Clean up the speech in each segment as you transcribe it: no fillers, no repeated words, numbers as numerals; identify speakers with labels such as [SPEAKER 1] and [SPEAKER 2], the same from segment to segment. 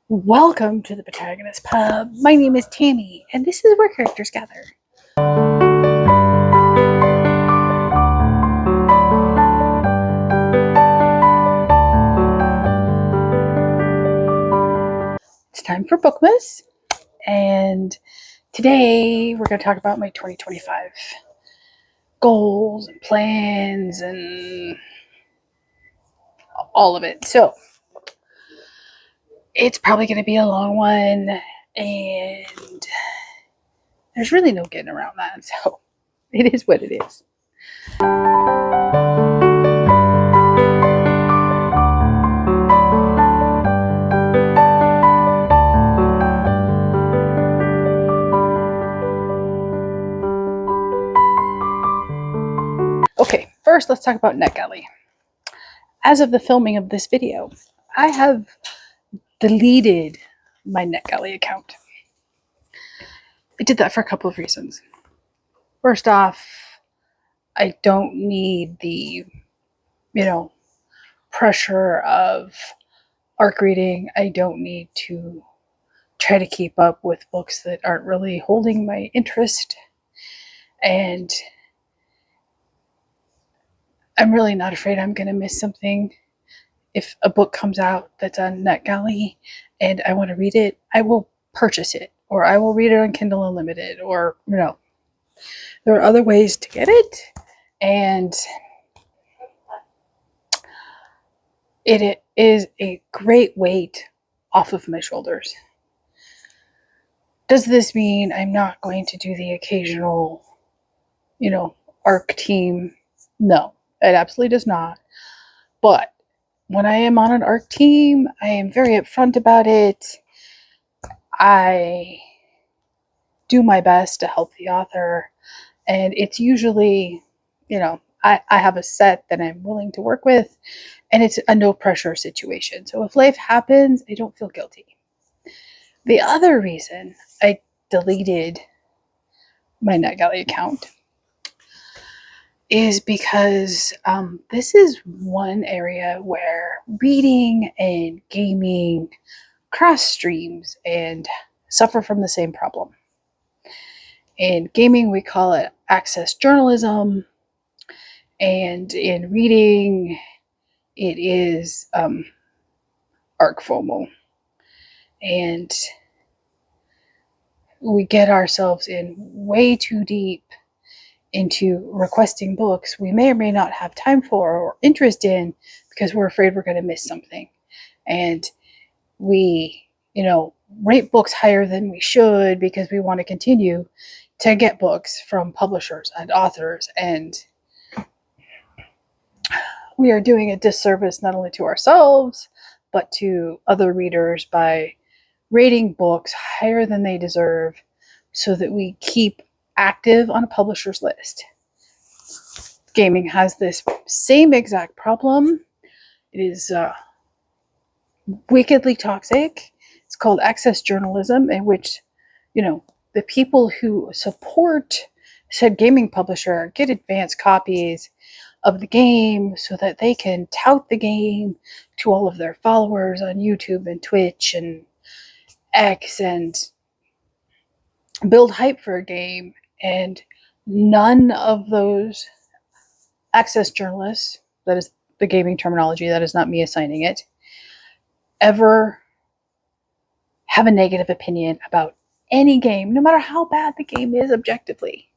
[SPEAKER 1] Welcome to the Protagonist Pub. My name is Tammy, and this is where characters gather. It's time for Bookmas, and today we're going to talk about my 2025 goals and plans and all of it. So, it's probably going to be a long one, and there's really no getting around that. So, it is what it is. Okay, first let's talk about NetGalley. As of the filming of this video, I have deleted my NetGalley account. I did that for a couple of reasons. First off, I don't need the, pressure of ARC reading. I don't need to try to keep up with books that aren't really holding my interest. And I'm really not afraid I'm going to miss something. If a book comes out that's on NetGalley and I want to read it, I will purchase it, or I will read it on Kindle Unlimited, or, there are other ways to get it. And it is a great weight off of my shoulders. Does this mean I'm not going to do the occasional, ARC team? No, it absolutely does not. But when I am on an ARC team, I am very upfront about it. I do my best to help the author, and it's usually, I have a set that I'm willing to work with, and it's a no pressure situation. So if life happens, I don't feel guilty. The other reason I deleted my NetGalley account is because this is one area where reading and gaming cross streams and suffer from the same problem. In gaming, we call it access journalism, and in reading, it is ARC FOMO. And we get ourselves in way too deep into requesting books we may or may not have time for or interest in because we're afraid we're going to miss something. And we, rate books higher than we should because we want to continue to get books from publishers and authors. And we are doing a disservice not only to ourselves, but to other readers by rating books higher than they deserve so that we keep active on a publisher's list. Gaming has this same exact problem. It is wickedly toxic. It's called access journalism, in which, the people who support said gaming publisher get advanced copies of the game so that they can tout the game to all of their followers on YouTube and Twitch and X and build hype for a game. And none of those access journalists, that is the gaming terminology, that is not me assigning it, ever have a negative opinion about any game, no matter how bad the game is objectively.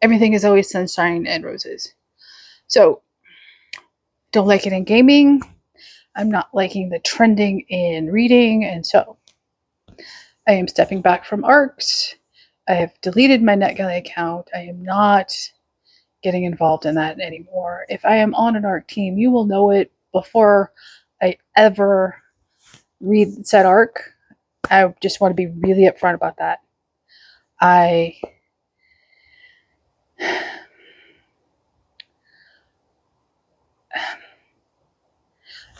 [SPEAKER 1] Everything is always sunshine and roses. So, don't like it in gaming. I'm not liking the trending in reading, and so I am stepping back from ARCs. I have deleted my NetGalley account. I am not getting involved in that anymore. If I am on an ARC team, you will know it before I ever read said ARC. I just want to be really upfront about that.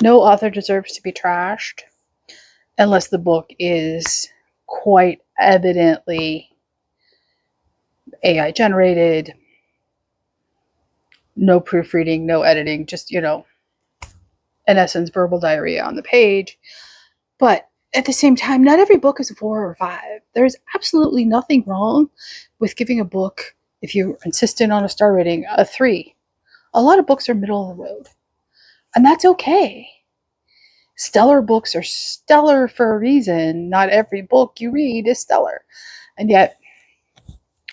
[SPEAKER 1] No author deserves to be trashed unless the book is quite evidently AI generated, no proofreading, no editing, just, in essence, verbal diarrhea on the page. But at the same time, not every book is a 4 or 5. There's absolutely nothing wrong with giving a book, if you're insistent on a star rating, a 3. A lot of books are middle of the road, and that's okay. Stellar books are stellar for a reason. Not every book you read is stellar. And yet,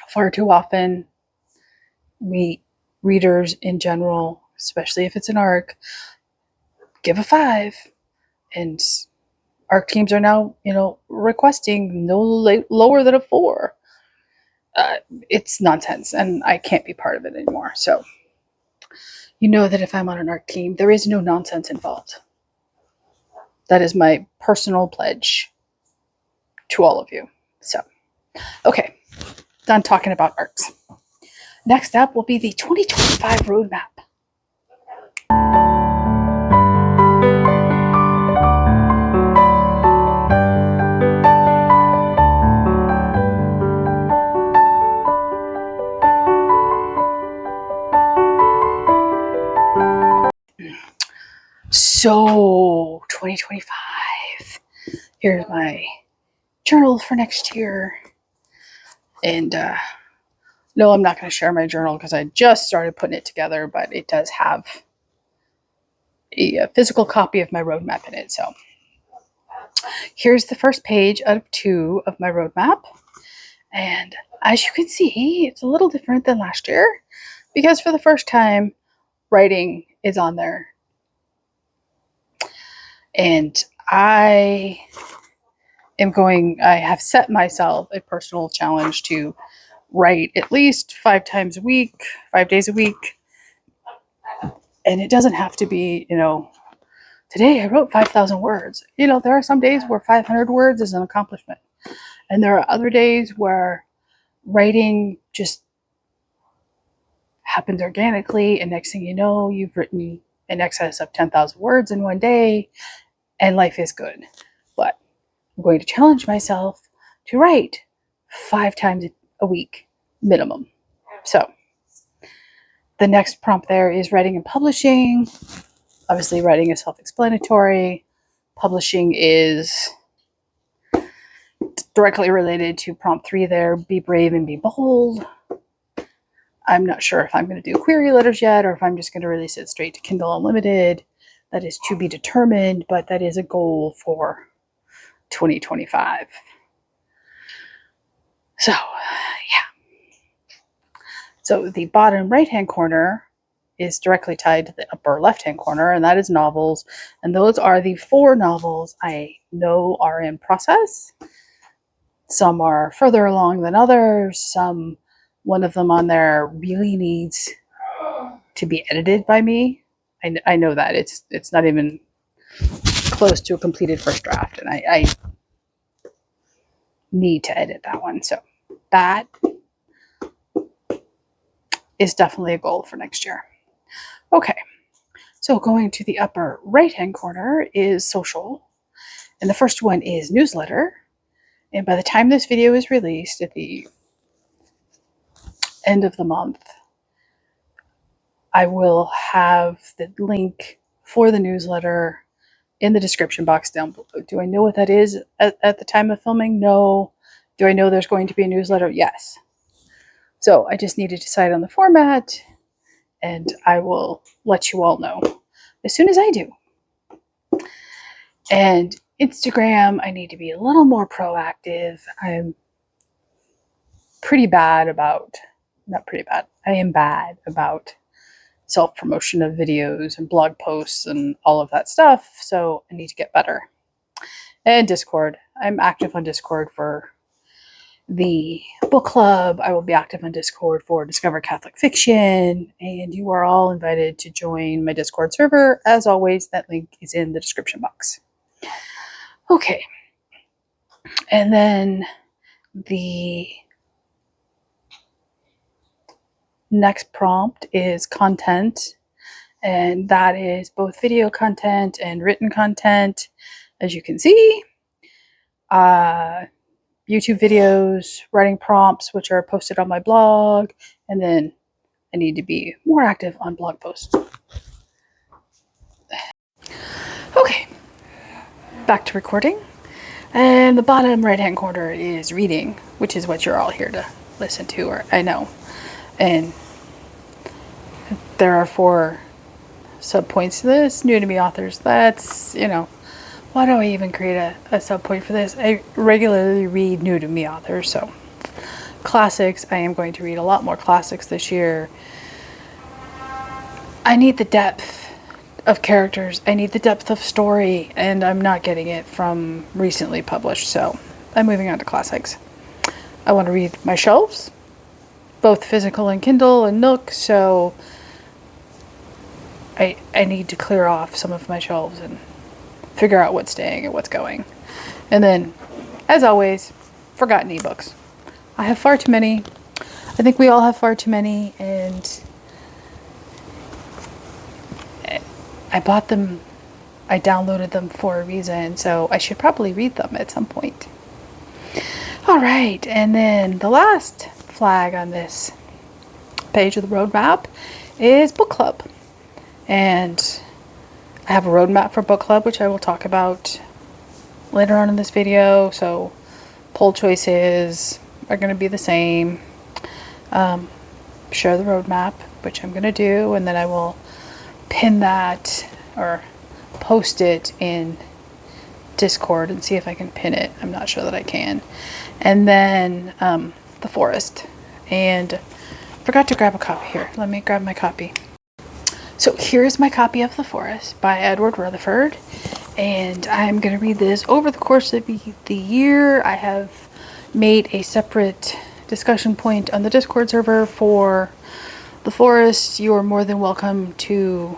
[SPEAKER 1] far too often, we readers in general, especially if it's an ARC, give a 5. And ARC teams are now, requesting no lower than a 4. It's nonsense, and I can't be part of it anymore. So, you know that if I'm on an ARC team, there is no nonsense involved. That is my personal pledge to all of you. So, okay, done talking about ARCs. Next up will be the 2025 roadmap. So, 2025. Here's my journal for next year. And no, I'm not going to share my journal because I just started putting it together, but it does have a physical copy of my roadmap in it. So, here's the first page out of 2 of my roadmap. And as you can see, it's a little different than last year because for the first time, writing is on there. And I have set myself a personal challenge to write at least 5 times a week, 5 days a week. And it doesn't have to be, today I wrote 5,000 words. There are some days where 500 words is an accomplishment. And there are other days where writing just happens organically. And next thing you know, you've written in excess of 10,000 words in one day. And life is good. But I'm going to challenge myself to write 5 times a week minimum. So the next prompt there is writing and publishing. Obviously, writing is self-explanatory. Publishing is directly related to prompt 3 there. Be brave and be bold. I'm not sure if I'm going to do query letters yet or if I'm just going to release it straight to Kindle Unlimited. That is to be determined, but that is a goal for 2025. So, yeah. So the bottom right-hand corner is directly tied to the upper left-hand corner, and that is novels. And those are the 4 novels I know are in process. Some are further along than others. One of them on there really needs to be edited by me. I know that it's not even close to a completed first draft, and I need to edit that one. So that is definitely a goal for next year. Okay, so going to the upper right-hand corner is social, and the first one is newsletter. And by the time this video is released at the end of the month, I will have the link for the newsletter in the description box down below. Do I know what that is at the time of filming? No. Do I know there's going to be a newsletter? Yes. So I just need to decide on the format, and I will let you all know as soon as I do. And Instagram, I need to be a little more proactive. I'm pretty bad about, not pretty bad, I am bad about self-promotion of videos and blog posts and all of that stuff, so I need to get better. And Discord. I'm active on Discord for the book club. I will be active on Discord for Discover Catholic Fiction, and you are all invited to join my Discord server. As always, that link is in the description box. Okay. And then the next prompt is content, and that is both video content and written content. As you can see, YouTube videos, writing prompts, which are posted on my blog, and then I need to be more active on blog posts. Okay, back to recording. And the bottom right hand corner is reading, which is what you're all here to listen to, or I know. And there are 4 subpoints to this. New to me authors. That's, you know, why do I even create a subpoint for this? I regularly read new to me authors, so classics. I am going to read a lot more classics this year. I need the depth of characters. I need the depth of story, and I'm not getting it from recently published, so I'm moving on to classics. I want to read my shelves, both physical and Kindle and Nook, so I need to clear off some of my shelves and figure out what's staying and what's going. And then, as always, forgotten ebooks. I have far too many. I think we all have far too many, and I bought them, I downloaded them for a reason, so I should probably read them at some point. Alright, and then the last flag on this page of the roadmap is book club. And I have a roadmap for book club, which I will talk about later on in this video. So poll choices are going to be the same. Share the roadmap, which I'm going to do, and then I will pin that or post it in Discord and see if I can pin it. I'm not sure that I can. And then The Forest. And forgot to grab a copy here. Let me grab my copy. So here's my copy of The Forest by Edward Rutherford. And I'm going to read this over the course of the year. I have made a separate discussion point on the Discord server for The Forest. You are more than welcome to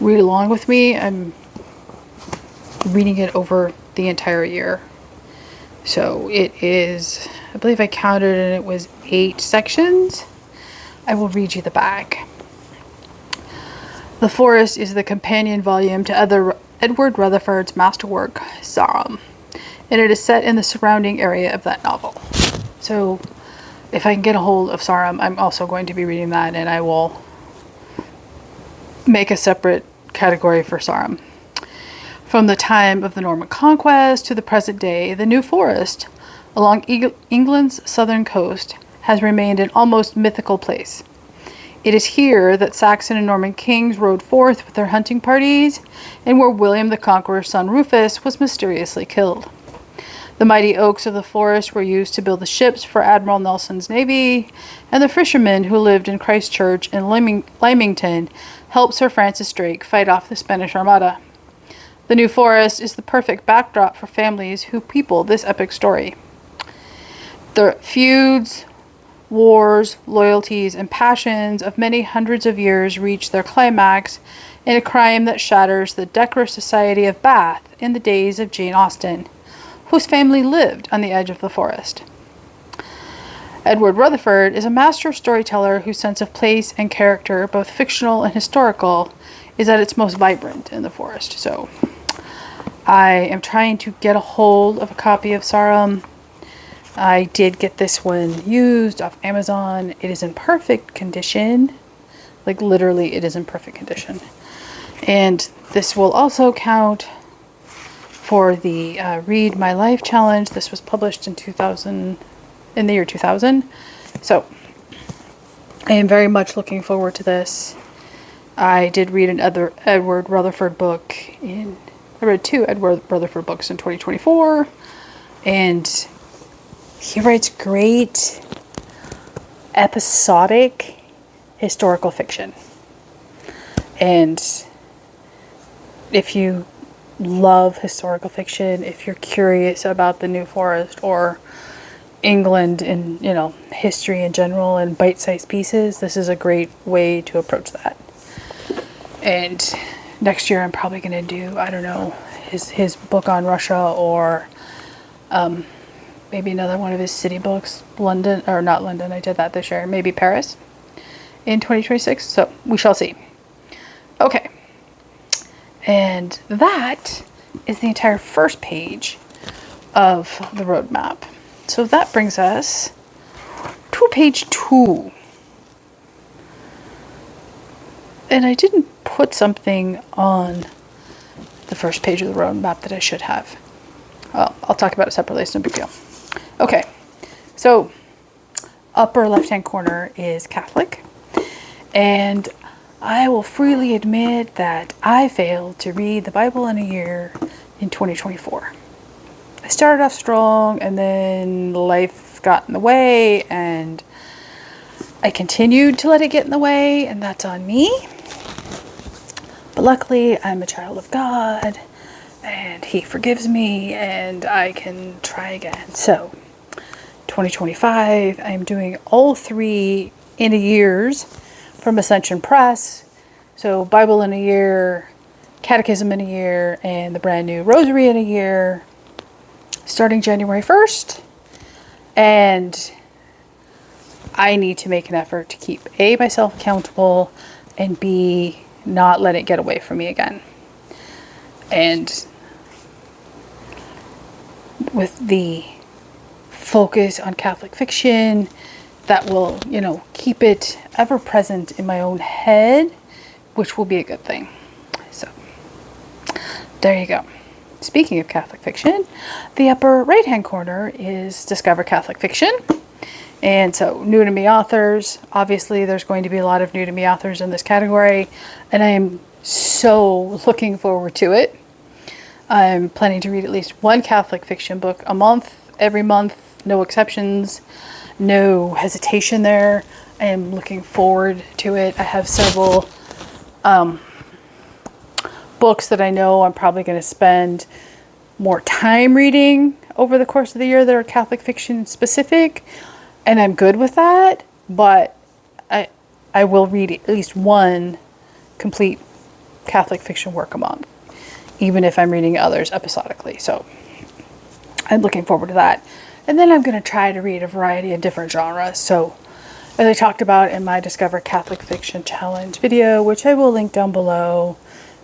[SPEAKER 1] read along with me. I'm reading it over the entire year. So it is, I believe I counted and it was 8 sections. I will read you the back. The Forest is the companion volume to Edward Rutherford's masterwork, Sarum, and it is set in the surrounding area of that novel. So if I can get a hold of Sarum, I'm also going to be reading that, and I will make a separate category for Sarum. From the time of the Norman Conquest to the present day, the New Forest along England's southern coast has remained an almost mythical place. It is here that Saxon and Norman kings rode forth with their hunting parties, and where William the Conqueror's son Rufus was mysteriously killed. The mighty oaks of the forest were used to build the ships for Admiral Nelson's navy, and the fishermen who lived in Christchurch and Lymington helped Sir Francis Drake fight off the Spanish Armada. The New Forest is the perfect backdrop for families who people this epic story. The feuds, wars, loyalties, and passions of many hundreds of years reach their climax in a crime that shatters the decorous society of Bath in the days of Jane Austen, whose family lived on the edge of the forest. Edward Rutherford is a master storyteller whose sense of place and character, both fictional and historical, is at its most vibrant in the forest. So I am trying to get a hold of a copy of Sarum. I did get this one used off Amazon. It is in perfect condition. Like literally it is in perfect condition. And this will also count for the Read My Life challenge. This was published in the year 2000. So I am very much looking forward to this. I did read another Edward Rutherford book I read 2 Edward Rutherford books in 2024, and he writes great episodic historical fiction. And if you love historical fiction, if you're curious about the New Forest or England and, history in general and bite-sized pieces, this is a great way to approach that. And next year I'm probably going to do, I don't know, his book on Russia, or maybe another one of his city books, London, or not London, I did that this year, maybe Paris in 2026, so we shall see. Okay, and that is the entire first page of the roadmap. So that brings us to page 2. And I didn't put something on the first page of the roadmap that I should have. I'll talk about it separately. It's no big deal. Okay, so upper left-hand corner is Catholic, and I will freely admit that I failed to read the Bible in a year in 2024. I started off strong, and then life got in the way, and I continued to let it get in the way, and that's on me. But luckily, I'm a child of God, and He forgives me, and I can try again. So, 2025, I'm doing all 3 in a years from Ascension Press. So, Bible in a year, Catechism in a year, and the brand new Rosary in a year, starting January 1st. And I need to make an effort to keep A, myself accountable, and B, not let it get away from me again. And with the focus on Catholic fiction, that will, keep it ever present in my own head, which will be a good thing. So, there you go. Speaking of Catholic fiction, the upper right-hand corner is Discover Catholic Fiction. And so, new to me authors, obviously there's going to be a lot of new to me authors in this category, and I am so looking forward to it. I'm planning to read at least 1 Catholic fiction book a month, every month, no exceptions, no hesitation there. I am looking forward to it. I have several books that I know I'm probably going to spend more time reading over the course of the year that are Catholic fiction specific, and I'm good with that, but I will read at least 1 complete Catholic fiction work a month, even if I'm reading others episodically. So I'm looking forward to that. And then I'm going to try to read a variety of different genres. So as I talked about in my Discover Catholic Fiction Challenge video, which I will link down below,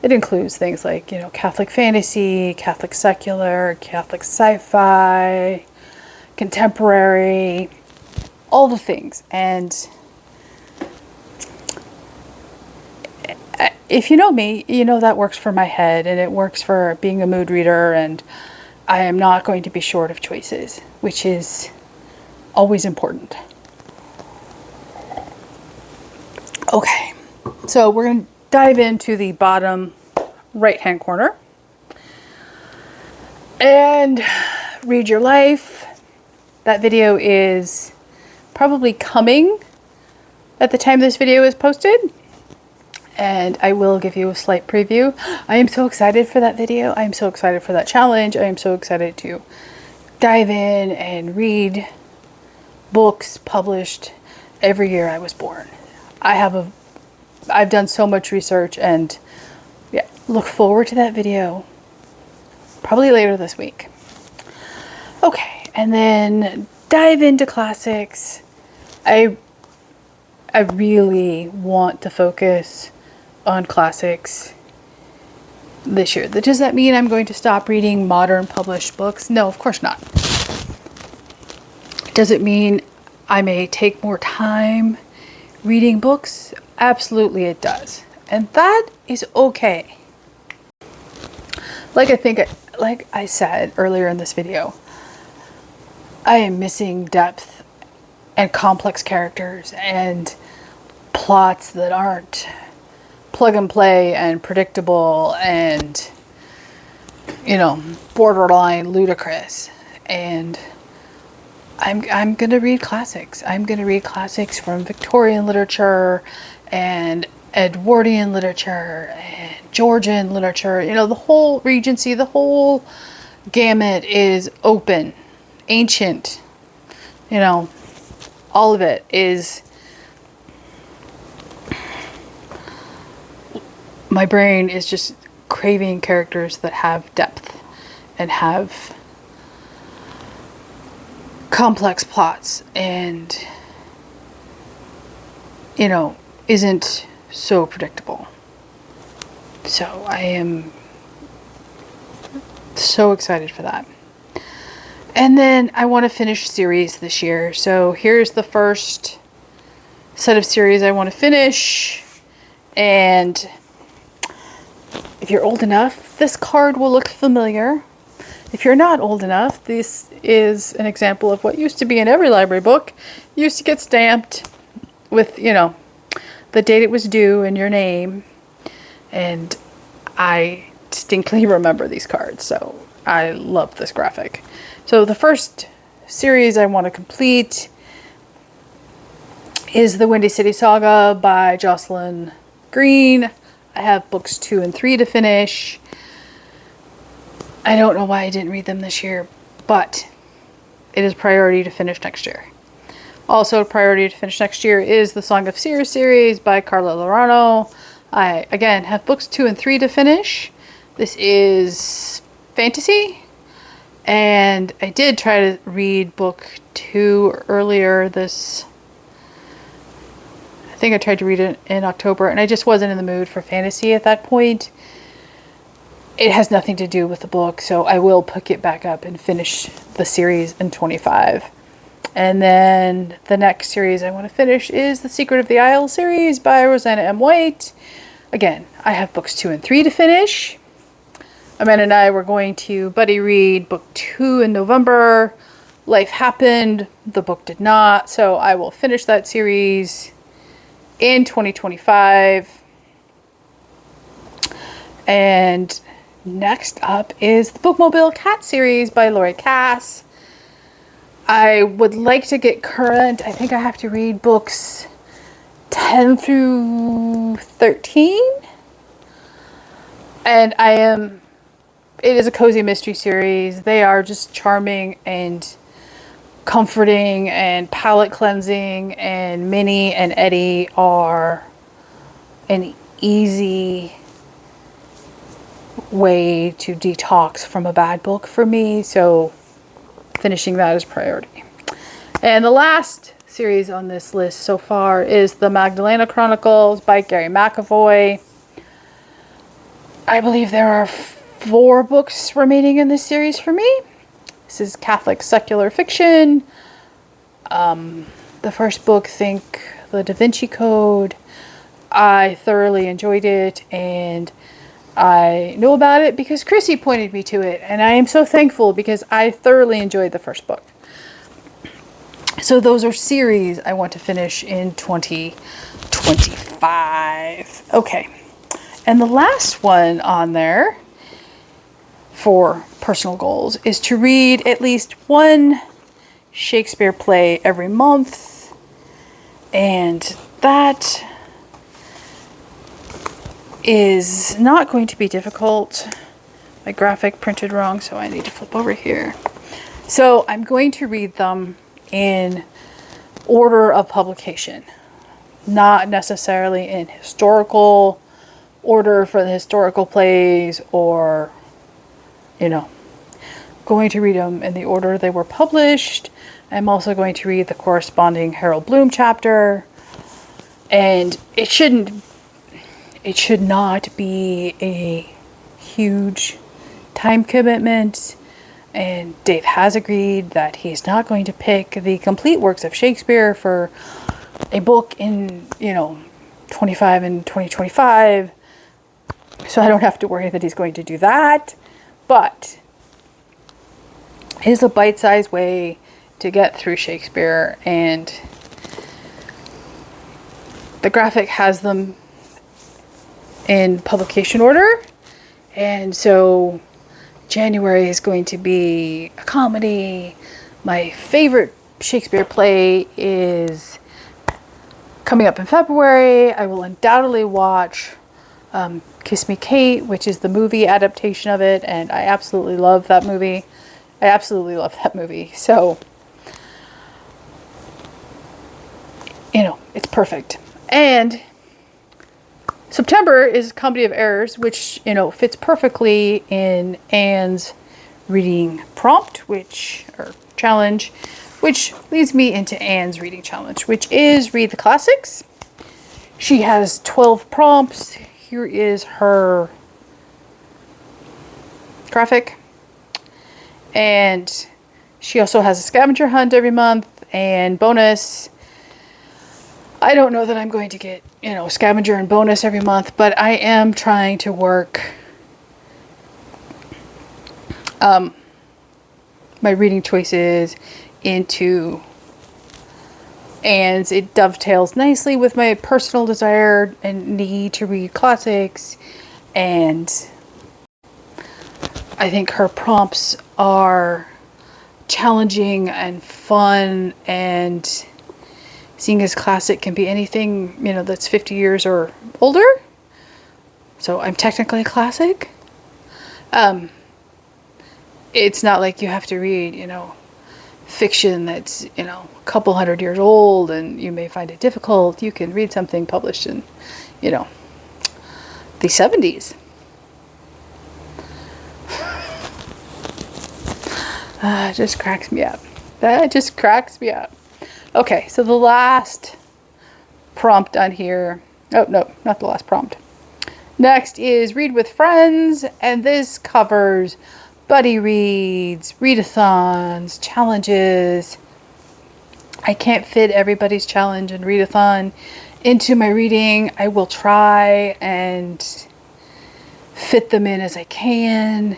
[SPEAKER 1] it includes things like, Catholic fantasy, Catholic secular, Catholic sci-fi, contemporary, all the things. And if you know me, that works for my head, and it works for being a mood reader, and I am not going to be short of choices, which is always important. Okay, so we're going to dive into the bottom right-hand corner and Read Your Life. That video is probably coming at the time this video is posted, and I will give you a slight preview. I am so excited for that video. I am so excited for that challenge. I am so excited to dive in and read books published every year I was born. I've done so much research, and yeah, look forward to that video probably later this week. Okay, and then dive into classics. I really want to focus on classics this year. Does that mean I'm going to stop reading modern published books? No, of course not. Does it mean I may take more time reading books? Absolutely it does. And that is okay. Like I said earlier in this video, I am missing depth and complex characters and plots that aren't plug and play and predictable and, borderline ludicrous. And I'm going to read classics. I'm going to read classics from Victorian literature and Edwardian literature and Georgian literature. The whole Regency, the whole gamut is open, ancient, all of it is. My brain is just craving characters that have depth and have complex plots and, isn't so predictable. So I am so excited for that. And then I want to finish series this year. So here's the first set of series I want to finish. And if you're old enough, this card will look familiar. if you're not old enough, this is an example of what used to be in every library book. It used to get stamped with, the date it was due and your name. And I distinctly remember these cards, so I love this graphic. So the first series I want to complete is the Windy City Saga by Jocelyn Green. I have books 2 and 3 to finish. I don't know why I didn't read them this year, but it is priority to finish next year. Also, priority to finish next year is the Song of Seers series by Carla Lorano. I, again, have books 2 and 3 to finish. This is fantasy, and I did try to read book 2 earlier this... I think I tried to read it in October, and I just wasn't in the mood for fantasy at that point. It has nothing to do with the book, so I will pick it back up and finish the series in 25. And then the next series I want to finish is the Secret of the Isle series by Rosanna M. White. Again, I have books 2 and 3 to finish. Amanda and I were going to buddy read book 2 in November. Life happened. The book did not. So I will finish that series in 2025. And next up is the Bookmobile Cat series by Lori Cass. I would like to get current. I think I have to read books 10 through 13. And it is a cozy mystery series. They are just charming and comforting and palate cleansing, and Minnie and Eddie are an easy way to detox from a bad book for me, so finishing that is priority. And the last series on this list so far is the Magdalena Chronicles by Gary McAvoy. I believe there are 4 books remaining in this series for me. This is Catholic secular fiction. The first book, think The Da Vinci Code. I thoroughly enjoyed it, and I know about it because Chrissy pointed me to it, and I am so thankful because I thoroughly enjoyed the first book. So those are series I want to finish in 2025. Okay. And the last one on there for personal goals is to read at least one Shakespeare play every month. And that is not going to be difficult. My graphic printed wrong, so I need to flip over here. So I'm going to read them in order of publication, not necessarily in historical order for the historical plays, or going to read them in the order they were published. I'm also going to read the corresponding Harold Bloom chapter, and it should not be a huge time commitment. And Dave has agreed that he's not going to pick the complete works of Shakespeare for a book in 25 and 2025, so I don't have to worry that he's going to do that. But it is a bite-sized way to get through Shakespeare, and the graphic has them in publication order. And so January is going to be a comedy. My favorite Shakespeare play is coming up in February. I will undoubtedly watch Kiss Me Kate, which is the movie adaptation of it, and I absolutely love that movie. So, it's perfect. And September is Comedy of Errors, which, fits perfectly in Anne's reading prompt, challenge, which leads me into Anne's reading challenge, which is read the classics. She has 12 prompts. Here is her graphic. And she also has a scavenger hunt every month and bonus. I don't know that I'm going to get, scavenger and bonus every month, but I am trying to work my reading choices into, and it dovetails nicely with my personal desire and need to read classics. And I think her prompts are challenging and fun, and seeing as classic can be anything, you know, that's 50 years or older. So I'm technically a classic. It's not like you have to read, you know, fiction that's, you know, a couple hundred years old and you may find it difficult. You can read something published in, you know, the 70s. It just cracks me up. That just cracks me up. Okay, so the last prompt on here. Oh, no, not the last prompt. Next is read with friends, and this covers buddy reads, readathons, challenges. I can't fit everybody's challenge and readathon into my reading. I will try and fit them in as I can.